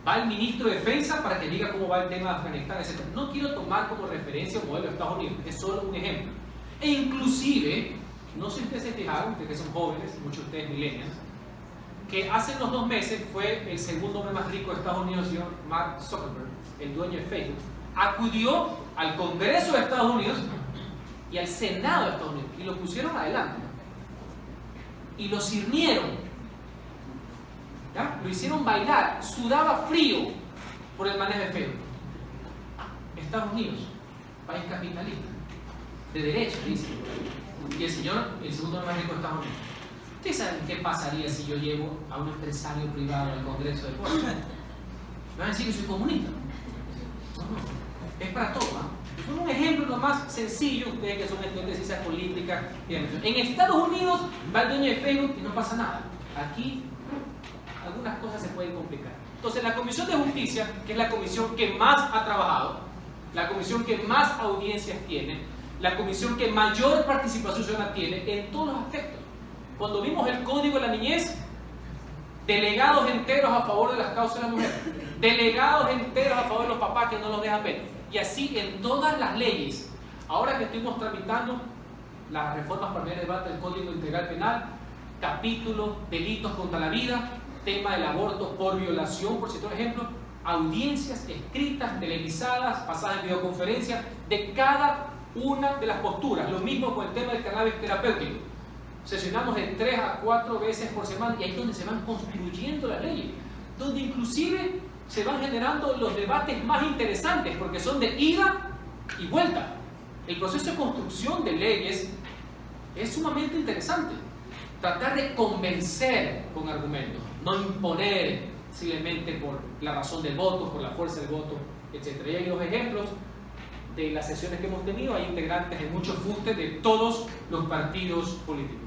Va el ministro de Defensa para que diga cómo va el tema de Afganistán, etc. No quiero tomar como referencia el modelo de Estados Unidos, es solo un ejemplo. E inclusive, no sé si ustedes se fijaron, ustedes que son jóvenes, muchos de ustedes millennials, que hace unos 2 meses fue el segundo hombre más rico de Estados Unidos, el señor Mark Zuckerberg, el dueño de Facebook, acudió al Congreso de Estados Unidos y al Senado de Estados Unidos y lo pusieron adelante, ¿no? Y lo sirvieron, ¿ya? Lo hicieron bailar, sudaba frío por el manejo de Facebook. Estados Unidos, país capitalista, de derecha, dice, y el señor, el segundo más rico de Estados Unidos. ¿Ustedes saben qué pasaría si yo llevo a un empresario privado al Congreso del Pueblo? Me van a decir que soy comunista. No, es para todo, ¿no? Es un ejemplo lo más sencillo, ustedes que son estudiantes de ciencias políticas y de administración. En Estados Unidos va el dueño de Facebook y no pasa nada. Aquí algunas cosas se pueden complicar. Entonces la Comisión de Justicia, que es la comisión que más ha trabajado, la comisión que más audiencias tiene, la comisión que mayor participación ciudadana tiene en todos los aspectos. Cuando vimos el Código de la Niñez, delegados enteros a favor de las causas de la mujer, delegados enteros a favor de los papás que no los dejan ver, y así en todas las leyes. Ahora que estuvimos tramitando las reformas para el debate del Código Integral Penal, capítulo delitos contra la vida, tema del aborto por violación, por citar ejemplo, audiencias escritas, televisadas, pasadas en videoconferencia de cada una de las posturas. Lo mismo con el tema del cannabis terapéutico. Sesionamos de 3 a 4 veces por semana y ahí es donde se van construyendo las leyes, donde inclusive se van generando los debates más interesantes porque son de ida y vuelta. El proceso de construcción de leyes es sumamente interesante. Tratar de convencer con argumentos, no imponer simplemente por la razón del voto, por la fuerza del voto, etc. Y hay 2 ejemplos de las sesiones que hemos tenido. Hay integrantes de muchos fustes de todos los partidos políticos.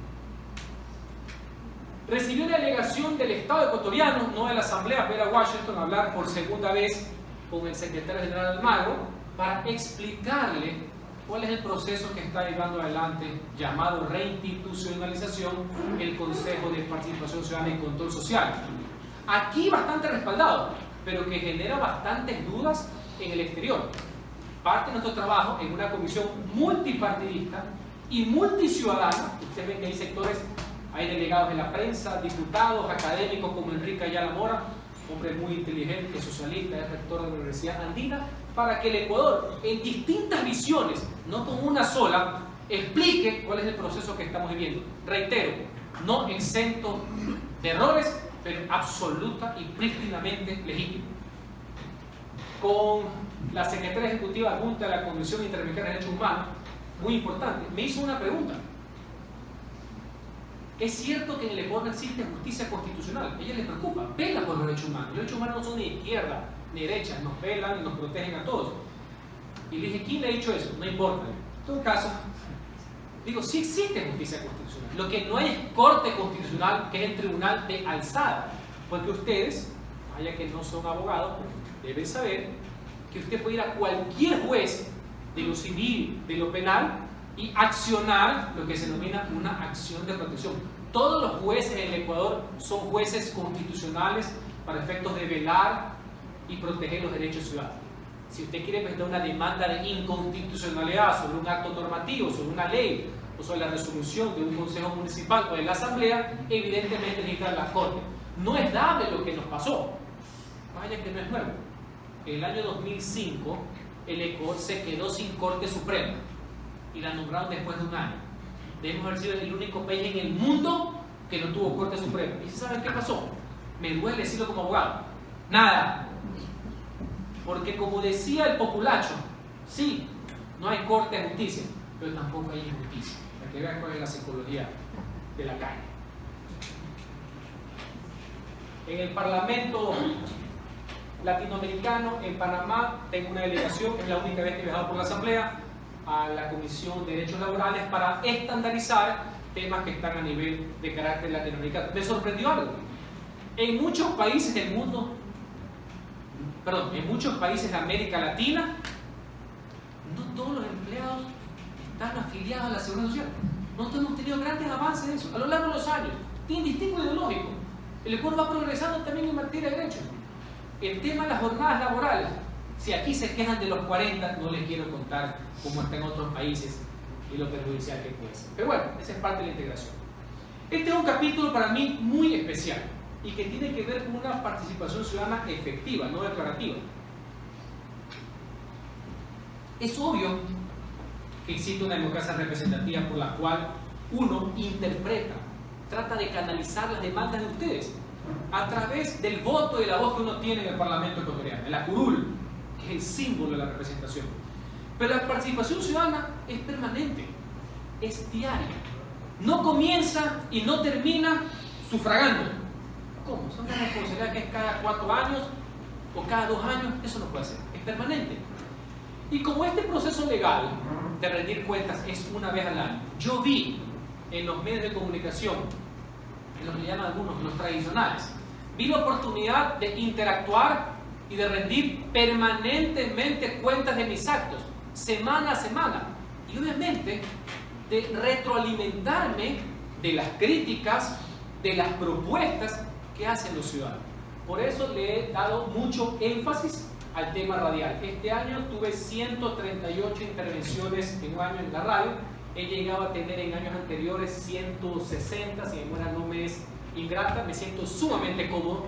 Recibió una delegación del Estado ecuatoriano, no de la Asamblea, para ir a Washington a hablar por segunda vez con el secretario general Almagro para explicarle cuál es el proceso que está llevando adelante, llamado reinstitucionalización, el Consejo de Participación Ciudadana y Control Social. Aquí bastante respaldado, pero que genera bastantes dudas en el exterior. Parte de nuestro trabajo en una comisión multipartidista y multiciudadana. Ustedes ven que hay sectores, hay delegados de la prensa, diputados, académicos como Enrique Ayala Mora, hombre muy inteligente, socialista, es rector de la Universidad Andina, para que el Ecuador, en distintas visiones, no con una sola, explique cuál es el proceso que estamos viviendo. Reitero, no exento de errores, pero absoluta y prístinamente legítimo. Con la secretaria ejecutiva adjunta de la Comisión Interamericana de Derechos Humanos, muy importante, me hizo una pregunta. Es cierto que en el Ecuador no existe justicia constitucional, a ella le preocupa, vela por los derechos humanos. Los derechos humanos no son ni de izquierda ni de derecha, nos velan y nos protegen a todos. Y le dije, ¿quién le ha dicho eso? No importa. En todo caso, digo, sí existe justicia constitucional. Lo que no hay es corte constitucional, que es el tribunal de alzada. Porque ustedes, vaya que no son abogados, deben saber que usted puede ir a cualquier juez de lo civil, de lo penal, y accionar lo que se denomina una acción de protección. Todos los jueces en el Ecuador son jueces constitucionales para efectos de velar y proteger los derechos ciudadanos. Si usted quiere presentar una demanda de inconstitucionalidad sobre un acto normativo, sobre una ley o sobre la resolución de un consejo municipal o de la asamblea, evidentemente necesita la Corte. No es dable lo que nos pasó. Vaya que no es nuevo. En el año 2005 el Ecuador se quedó sin Corte Suprema y la nombraron después de un año. Debemos haber sido el único país en el mundo que no tuvo Corte Suprema. ¿Y saben qué pasó? Me duele decirlo como abogado. Nada. Porque como decía el populacho, sí, no hay Corte de Justicia, pero tampoco hay injusticia. Para que vean cuál es la psicología de la calle. En el Parlamento latinoamericano, en Panamá, tengo una delegación, es la única vez que he viajado por la Asamblea, a la Comisión de Derechos Laborales para estandarizar temas que están a nivel de carácter latinoamericano. Me sorprendió algo. En muchos países del mundo, en muchos países de América Latina, todos los empleados están afiliados a la Seguridad Social. Nosotros hemos tenido grandes avances en eso a lo largo de los años, indistinto ideológico. El Ecuador va progresando también en materia de derechos. El tema de las jornadas laborales, si aquí se quejan de los 40, no les quiero contar cómo está en otros países y lo perjudicial que puede ser. Pero bueno, esa es parte de la integración. Este es un capítulo para mí muy especial y que tiene que ver con una participación ciudadana efectiva, no declarativa. Es obvio que existe una democracia representativa por la cual uno interpreta, trata de canalizar las demandas de ustedes a través del voto y de la voz que uno tiene en el Parlamento ecuatoriano, en la curul, que es el símbolo de la representación. Pero la participación ciudadana es permanente, es diaria. No comienza y no termina sufragando. ¿Cómo? Son una responsabilidad que es cada 4 años o cada 2 años. Eso no puede ser, es permanente. Y como este proceso legal de rendir cuentas es una vez al año, yo vi en los medios de comunicación, en lo que le llaman algunos los tradicionales, vi la oportunidad de interactuar y de rendir permanentemente cuentas de mis actos, semana a semana, y obviamente de retroalimentarme de las críticas, de las propuestas que hacen los ciudadanos. Por eso le he dado mucho énfasis al tema radial. Este año tuve 138 intervenciones en un año en la radio. He llegado a tener en años anteriores 160, si mi memoria no me es ingrata. Me siento sumamente cómodo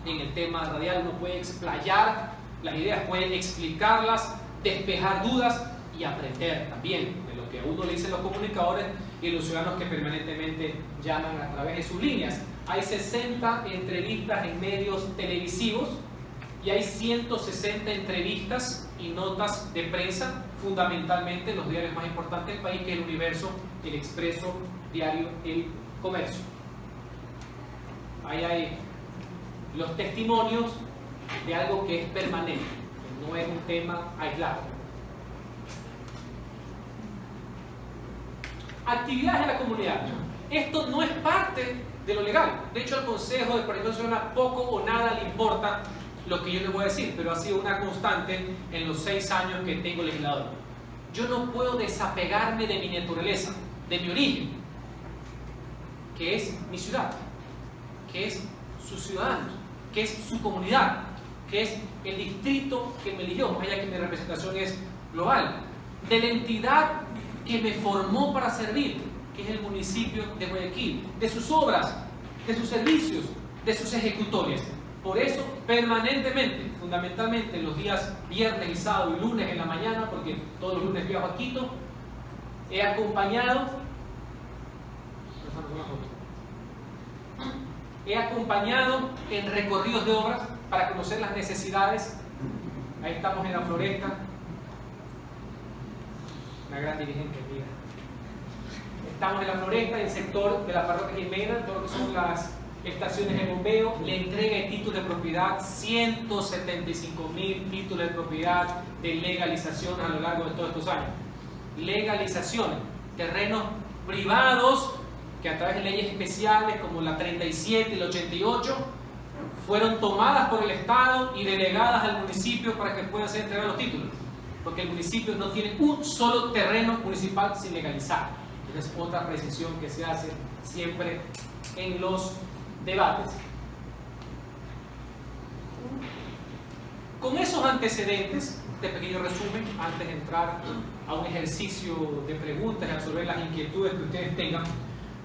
en el tema radial. Uno puede explayar las ideas, puede explicarlas, despejar dudas y aprender también de lo que a uno le dicen los comunicadores y los ciudadanos que permanentemente llaman a través de sus líneas. Hay 60 entrevistas en medios televisivos y hay 160 entrevistas y notas de prensa, fundamentalmente en los diarios más importantes del país, que es El Universo, El Expreso, Diario El Comercio. Ahí hay los testimonios de algo que es permanente, que no es un tema aislado. Actividades de la comunidad. Esto no es parte de lo legal. De hecho, al Consejo de Participación Ciudadana poco o nada le importa lo que yo les voy a decir, pero ha sido una constante en los 6 años que tengo legislador. Yo no puedo desapegarme de mi naturaleza, de mi origen, que es mi ciudad, que es sus ciudadanos, que es su comunidad, que es el distrito que me eligió, más allá que mi representación es global, de la entidad que me formó para servir, que es el municipio de Guayaquil, de sus obras, de sus servicios, de sus ejecutores. Por eso, permanentemente, fundamentalmente los días viernes y sábado y lunes en la mañana, porque todos los lunes viajo a Quito, he acompañado en recorridos de obras para conocer las necesidades. Ahí estamos en la Floresta, una gran dirigente, mira. Estamos en la Floresta, en el sector de la parroquia Jimena, todo lo que son las estaciones de bombeo, le entrega de títulos de propiedad, 175.000 títulos de propiedad de legalización a lo largo de todos estos años. Legalizaciones, terrenos privados que a través de leyes especiales como la 37 y la 88 fueron tomadas por el Estado y delegadas al municipio para que puedan ser entregados los títulos, porque el municipio no tiene un solo terreno municipal sin legalizar. Es otra precisión que se hace siempre en los debates. Con esos antecedentes, este pequeño resumen, antes de entrar a un ejercicio de preguntas y absorber las inquietudes que ustedes tengan,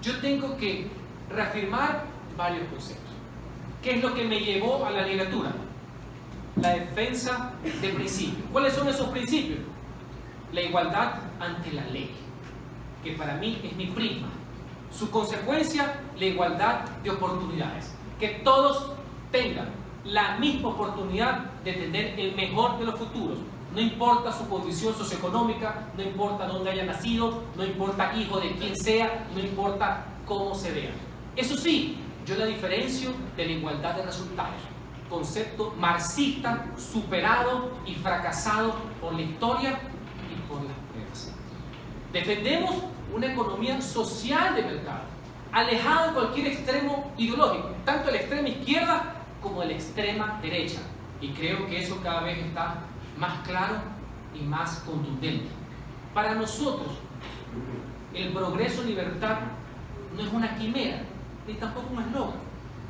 yo tengo que reafirmar varios conceptos. ¿Qué es lo que me llevó a la legislatura? La defensa de principios. ¿Cuáles son esos principios? La igualdad ante la ley, que para mí es mi prisma. Su consecuencia, la igualdad de oportunidades. Que todos tengan la misma oportunidad de tener el mejor de los futuros. No importa su condición socioeconómica, no importa dónde haya nacido, no importa hijo de quién sea, no importa cómo se vea. Eso sí, yo la diferencio de la igualdad de resultados. Concepto marxista, superado y fracasado por la historia y por las pruebas. Defendemos una economía social de mercado, alejada de cualquier extremo ideológico, tanto de la extrema izquierda como de la extrema derecha. Y creo que eso cada vez está más claro y más contundente. Para nosotros, el progreso en libertad no es una quimera, ni tampoco un eslogan,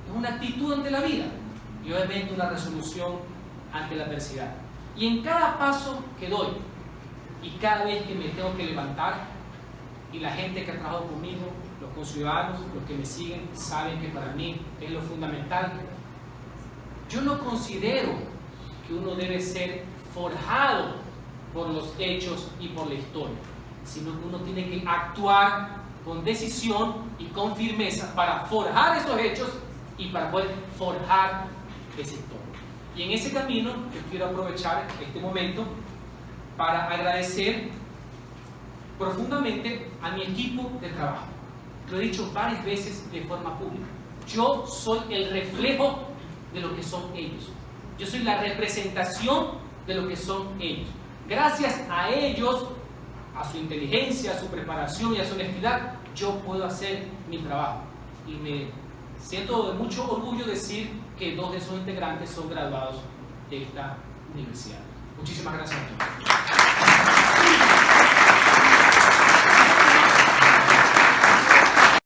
es una actitud ante la vida y obviamente una resolución ante la adversidad. Y en cada paso que doy y cada vez que me tengo que levantar, y la gente que ha trabajado conmigo, los conciudadanos, los que me siguen, saben que para mí es lo fundamental. Yo no considero que uno debe ser forjado por los hechos y por la historia, sino que uno tiene que actuar con decisión y con firmeza para forjar esos hechos y para poder forjar esa historia. Y en ese camino yo quiero aprovechar este momento para agradecer profundamente a mi equipo de trabajo. Lo he dicho varias veces de forma pública. Yo soy el reflejo de lo que son ellos. Yo soy la representación de lo que son ellos. Gracias a ellos, a su inteligencia, a su preparación y a su honestidad, yo puedo hacer mi trabajo. Y me siento de mucho orgullo decir que 2 de sus integrantes son graduados de esta universidad. Muchísimas gracias a todos.